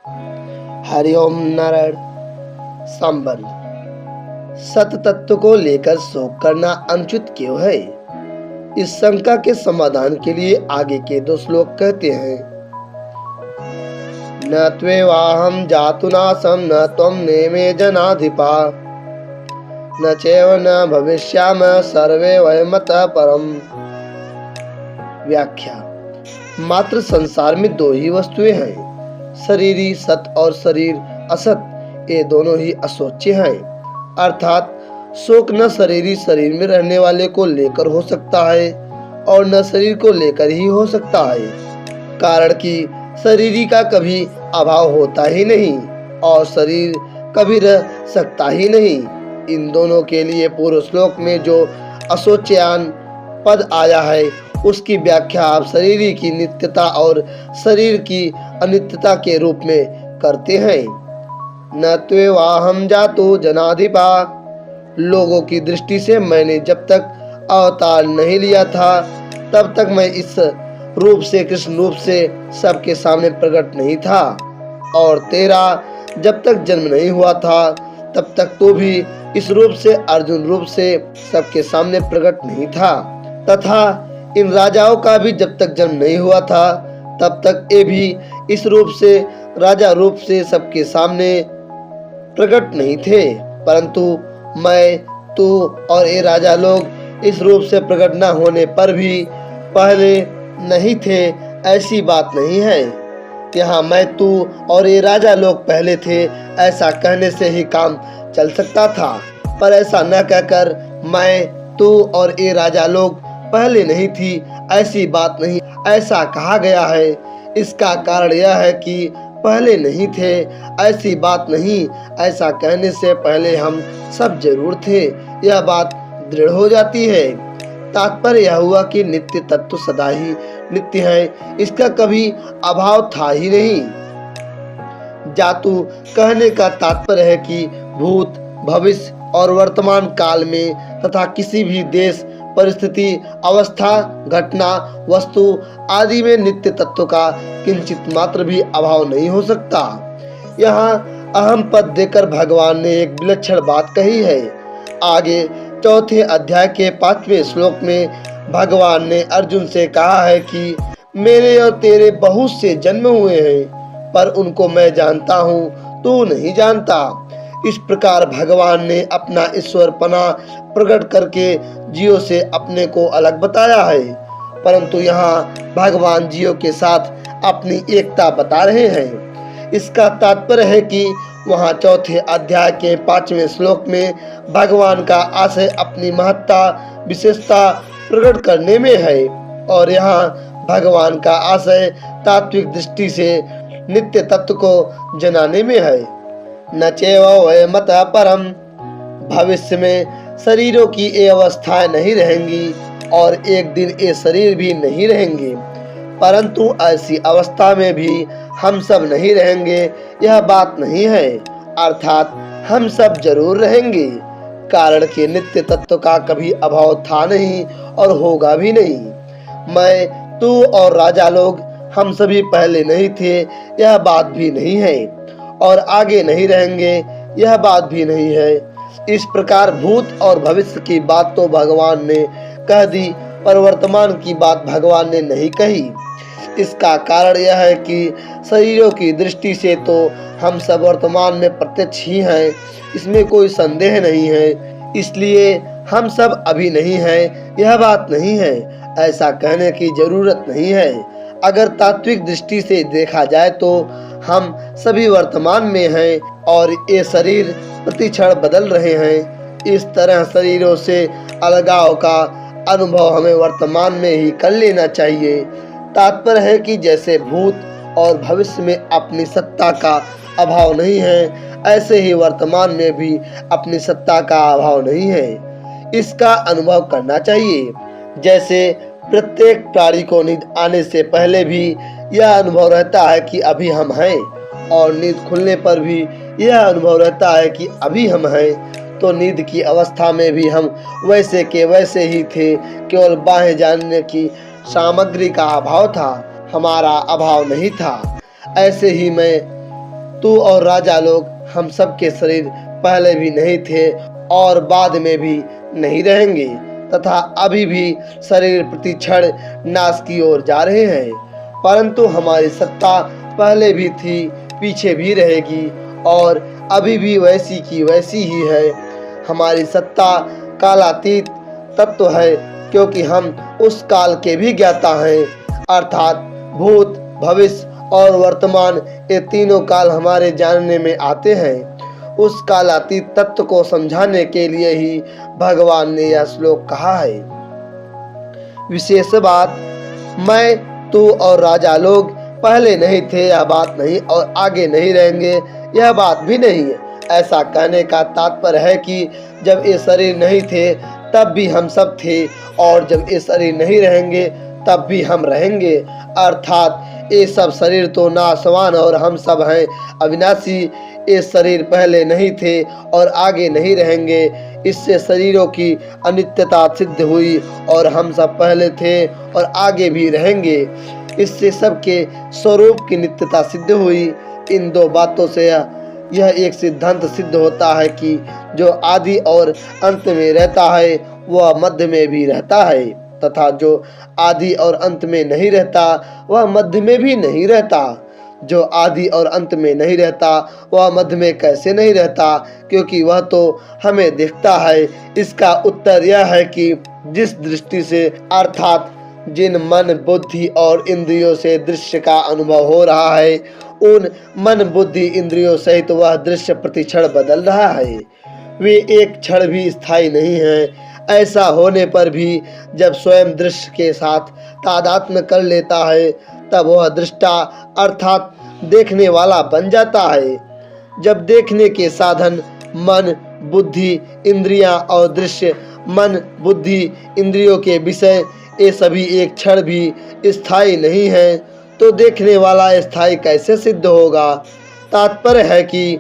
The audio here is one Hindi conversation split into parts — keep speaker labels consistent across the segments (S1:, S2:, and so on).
S1: हरिओम नारायण। संबंध। सत तत्व को लेकर शोक करना अनुचित क्यों है? इस शंका के समाधान के लिए आगे के दो श्लोक कहते हैं। न त्वेवाहं जातुनासं न त्वं नेमे जनाधिपा न चैव न भविष्याम सर्वे वयमतः परम। व्याख्या। मात्र संसार में दो ही वस्तुएं हैं, शरीरी सत और शरीर असत। ये दोनों ही असोच्य हैं, अर्थात शोक न शरीरी शरीर में रहने वाले को लेकर हो सकता है और न शरीर को लेकर ही हो सकता है, कारण कि शरीरी का कभी अभाव होता ही नहीं और शरीर कभी रह सकता ही नहीं। इन दोनों के लिए पूर्व श्लोक में जो असोच्यान पद आया है उसकी व्याख्या आप शरीरी की नित्यता और शरीर की अनित्यता के रूप में करते हैं। न त्वेवाहं जातु जनाधिपा। लोगों की दृष्टि से मैंने जब तक अवतार नहीं लिया था तब तक मैं इस रूप से कृष्ण रूप से सबके सामने प्रकट नहीं था, और तेरा जब तक जन्म नहीं हुआ था तब तक तो भी इस रूप से अर्जुन रूप से सबके सामने प्रकट नहीं था, तथा इन राजाओं का भी जब तक जन्म नहीं हुआ था तब तक ये भी इस रूप से राजा रूप से सबके सामने प्रकट नहीं थे। परंतु मैं, तू और ये राजा लोग इस रूप से प्रकट न होने पर भी पहले नहीं थे, ऐसी बात नहीं है। यहाँ मैं, तू और ये राजा लोग पहले थे ऐसा कहने से ही काम चल सकता था, पर ऐसा न कहकर मैं, तू और ये राजा लोग पहले नहीं थी ऐसी बात नहीं, ऐसा कहा गया है। इसका कारण यह है कि पहले नहीं थे ऐसी बात नहीं, ऐसा कहने से पहले हम सब जरूर थे, यह बात दृढ़ हो जाती है। तात्पर्य यह हुआ कि नित्य तत्व सदा ही नित्य है, इसका कभी अभाव था ही नहीं। जातु कहने का तात्पर्य है कि भूत, भविष्य और वर्तमान काल में तथा किसी भी देश, परिस्थिति, अवस्था, घटना, वस्तु आदि में नित्य तत्व का किंचित मात्र भी अभाव नहीं हो सकता। यहाँ अहम पद देकर भगवान ने एक विलक्षण बात कही है। आगे चौथे अध्याय के 5वें श्लोक में भगवान ने अर्जुन से कहा है कि मेरे और तेरे बहुत से जन्म हुए हैं, पर उनको मैं जानता हूँ, तू नहीं जानता। इस प्रकार भगवान ने अपना ईश्वरपना प्रकट करके जीवों से अपने को अलग बताया है, परंतु यहाँ भगवान जीवों के साथ अपनी एकता बता रहे हैं। इसका तात्पर्य है कि वहाँ चौथे अध्याय के 5वें श्लोक में भगवान का आशय अपनी महत्ता, विशेषता प्रकट करने में है, और यहाँ भगवान का आशय तात्विक दृष्टि से नित्य तत्व को जनाने में है। न चैव वयमतः परम। भविष्य में शरीरों की ये अवस्थाएं नहीं रहेंगी और एक दिन ये शरीर भी नहीं रहेंगे, परंतु ऐसी अवस्था में भी हम सब नहीं रहेंगे यह बात नहीं है, अर्थात हम सब जरूर रहेंगे, कारण कि नित्य तत्व का कभी अभाव था नहीं और होगा भी नहीं। मैं, तू और राजा लोग हम सभी पहले नहीं थे यह बात भी नहीं है, और आगे नहीं रहेंगे यह बात भी नहीं है। इस प्रकार भूत और भविष्य की बात तो भगवान ने कह दी, पर वर्तमान की बात भगवान ने नहीं कही। इसका कारण यह है कि शरीरों की दृष्टि से तो हम सब वर्तमान में प्रत्यक्ष ही हैं, इसमें कोई संदेह नहीं है, इसलिए हम सब अभी नहीं हैं यह बात नहीं है, ऐसा कहने की जरूरत नहीं है। अगर तात्विक दृष्टि से देखा जाए तो हम सभी वर्तमान में हैं और ये शरीर प्रतिक्षण बदल रहे हैं। इस तरह शरीरों से अलगाव का अनुभव हमें वर्तमान में ही कर लेना चाहिए। तात्पर्य है कि जैसे भूत और भविष्य में अपनी सत्ता का अभाव नहीं है, ऐसे ही वर्तमान में भी अपनी सत्ता का अभाव नहीं है, इसका अनुभव करना चाहिए। जैसे प्रत्येक प्राणी को नींद आने से पहले भी यह अनुभव रहता है कि अभी हम हैं, और नींद खुलने पर भी यह अनुभव रहता है कि अभी हम हैं, तो नींद की अवस्था में भी हम वैसे के वैसे ही थे, केवल बाहें जानने की सामग्री का अभाव था, हमारा अभाव नहीं था। ऐसे ही मैं तू और राजा लोग, हम सब के शरीर पहले भी नहीं थे और बाद में भी नहीं रहेंगे तथा अभी भी शरीर प्रतिक्षण नाश की ओर जा रहे हैं, परंतु हमारी सत्ता पहले भी थी, पीछे भी रहेगी और अभी भी वैसी की वैसी ही है। हमारी सत्ता कालातीत तत्व है, क्योंकि हम उस काल के भी ज्ञाता हैं, अर्थात भूत, भविष्य और वर्तमान, ये तीनों काल हमारे जानने में आते हैं। उस कालातीत तत्व को समझाने के लिए ही भगवान ने यह श्लोक कहा है। विशेष बात, मैं, तू और राजा लोग पहले नहीं थे यह बात नहीं और आगे नहीं रहेंगे यह बात भी नहीं है। ऐसा कहने का तात्पर्य है कि जब ये शरीर नहीं थे तब भी हम सब थे और जब ये शरीर नहीं रहेंगे तब भी हम रहेंगे, अर्थात ये सब शरीर तो नाशवान और हम सब हैं अविनाशी। ये शरीर पहले नहीं थे और आगे नहीं रहेंगे। इससे शरीरों की अनित्यता सिद्ध हुई और हम सब पहले थे और आगे भी रहेंगे। इससे सबके स्वरूप की नित्यता सिद्ध हुई। इन दो बातों से यह एक सिद्धांत सिद्ध होता है कि जो आदि और अंत में रहता है वह मध्य में भी रहता है, तथा जो आदि और अंत में नहीं रहता वह मध्य में भी नहीं रहता। जो आदि और अंत में नहीं रहता वह मध्य में कैसे नहीं रहता, क्योंकि वह तो हमें दिखता है। इसका उत्तर यह है कि जिस दृष्टि से, अर्थात जिन मन, बुद्धि और इंद्रियों से दृश्य का अनुभव हो रहा है, उन मन, बुद्धि, इंद्रियों सहित वह दृश्य प्रतिक्षण बदल रहा है। वे एक क्षण भी स्थायी नहीं है। ऐसा होने पर भी जब स्वयं दृश्य के साथ तादात्म्य कर लेता है तब वह दृष्टा अर्थात देखने वाला बन जाता है। जब देखने के साधन मन, बुद्धि, इंद्रियां और दृश्य, मन, बुद्धि, इंद्रियों के विषय, ये सभी एक क्षण भी स्थायी नहीं है, तो देखने वाला स्थायी कैसे सिद्ध होगा। तात्पर्य है कि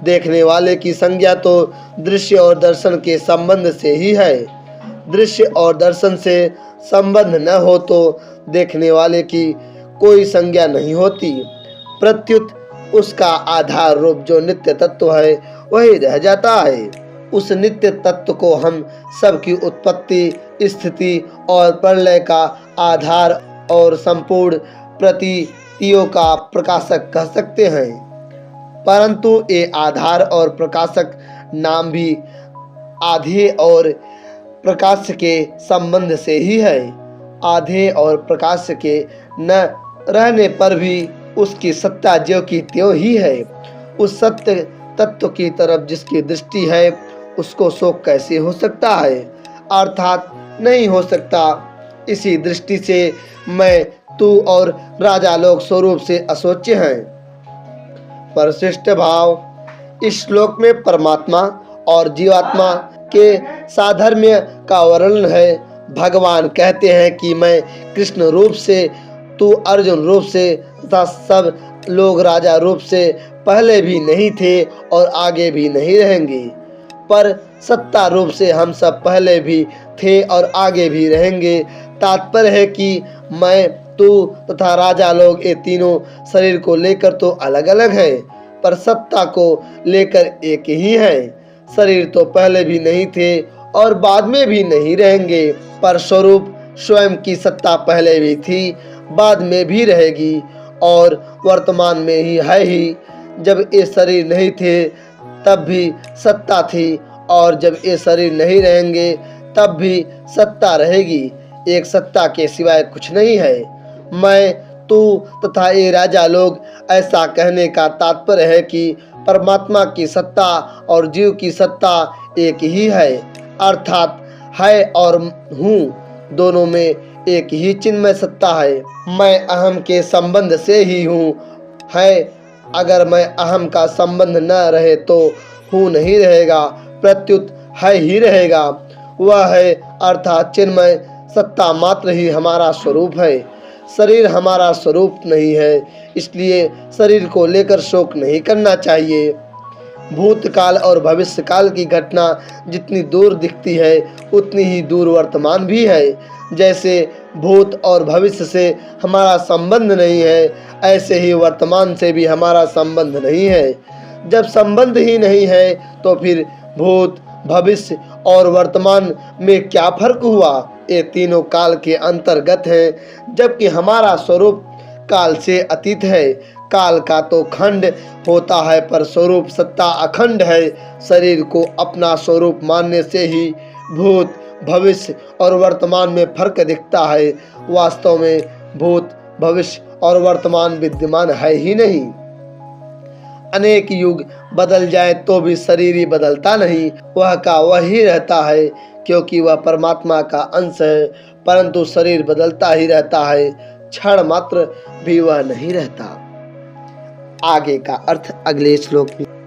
S1: देखने वाले की संज्ञा तो दृश्य और दर्शन के संबंध से ही है। दृश्य और दर्शन से संबंध न हो तो देखने वाले की कोई संज्ञा नहीं होती। प्रत्युत उसका आधार रूप जो नित्य तत्व है वही रह जाता है। उस नित्य तत्व को हम सबकी उत्पत्ति, स्थिति और प्रलय का आधार और संपूर्ण प्रतीतियों का प्रकाशक कह सकते हैं। परंतु ये आधार और प्रकाशक नाम भी आधे और प्रकाश के संबंध से ही है। आधे और प्रकाश के न रहने पर भी उसकी सत्ता ज्यों की त्यों ही है। उस सत्य तत्व की तरफ जिसकी दृष्टि है उसको शोक कैसे हो सकता है, अर्थात नहीं हो सकता। इसी दृष्टि से मैं, तू और राजा लोग स्वरूप से अशोच्य हैं। परिशिष्ट भाव। इस श्लोक में परमात्मा और जीवात्मा के साधर्म्य का वर्णन है। भगवान कहते हैं कि मैं कृष्ण रूप से, तू अर्जुन रूप से तथा सब लोग राजा रूप से पहले भी नहीं थे और आगे भी नहीं रहेंगे, पर सत्ता रूप से हम सब पहले भी थे और आगे भी रहेंगे। तात्पर्य है कि मैं, तू तथा राजा लोग ये तीनों शरीर को लेकर तो अलग अलग है, पर सत्ता को लेकर एक ही है। शरीर तो पहले भी नहीं थे और बाद में भी नहीं रहेंगे, पर स्वरूप स्वयं की सत्ता पहले भी थी, बाद में भी रहेगी और वर्तमान में ही है ही। जब ये शरीर नहीं थे तब भी सत्ता थी और जब ये शरीर नहीं रहेंगे तब भी सत्ता रहेगी। एक सत्ता के सिवाय कुछ नहीं है। मैं, तू तथा ये राजा लोग, ऐसा कहने का तात्पर्य है कि परमात्मा की सत्ता और जीव की सत्ता एक ही है, अर्थात है और हूँ दोनों में एक ही चिन्मय सत्ता है। मैं अहम के संबंध से ही हूँ है। अगर मैं अहम का संबंध न रहे तो हूँ नहीं रहेगा, प्रत्युत है ही रहेगा। वह है अर्थात चिन्मय सत्ता मात्र ही हमारा स्वरूप है। शरीर हमारा स्वरूप नहीं है, इसलिए शरीर को लेकर शोक नहीं करना चाहिए। भूतकाल और भविष्य काल की घटना जितनी दूर दिखती है उतनी ही दूर वर्तमान भी है। जैसे भूत और भविष्य से हमारा संबंध नहीं है, ऐसे ही वर्तमान से भी हमारा संबंध नहीं है। जब संबंध ही नहीं है तो फिर भूत, भविष्य और वर्तमान में क्या फर्क हुआ? ये तीनों काल के अंतर्गत हैं, जबकि हमारा स्वरूप काल से अतीत है। काल का तो खंड होता है पर स्वरूप सत्ता अखंड है। शरीर को अपना स्वरूप मानने से ही भूत, भविष्य और वर्तमान में फर्क दिखता है। वास्तव में भूत, भविष्य और वर्तमान विद्यमान है ही नहीं। अनेक युग बदल जाए तो भी शरीर ही बदलता नहीं, वह का वही रहता है, क्योंकि वह परमात्मा का अंश है। परंतु शरीर बदलता ही रहता है, क्षण मात्र भी वह नहीं रहता। आगे का अर्थ अगले श्लोक में।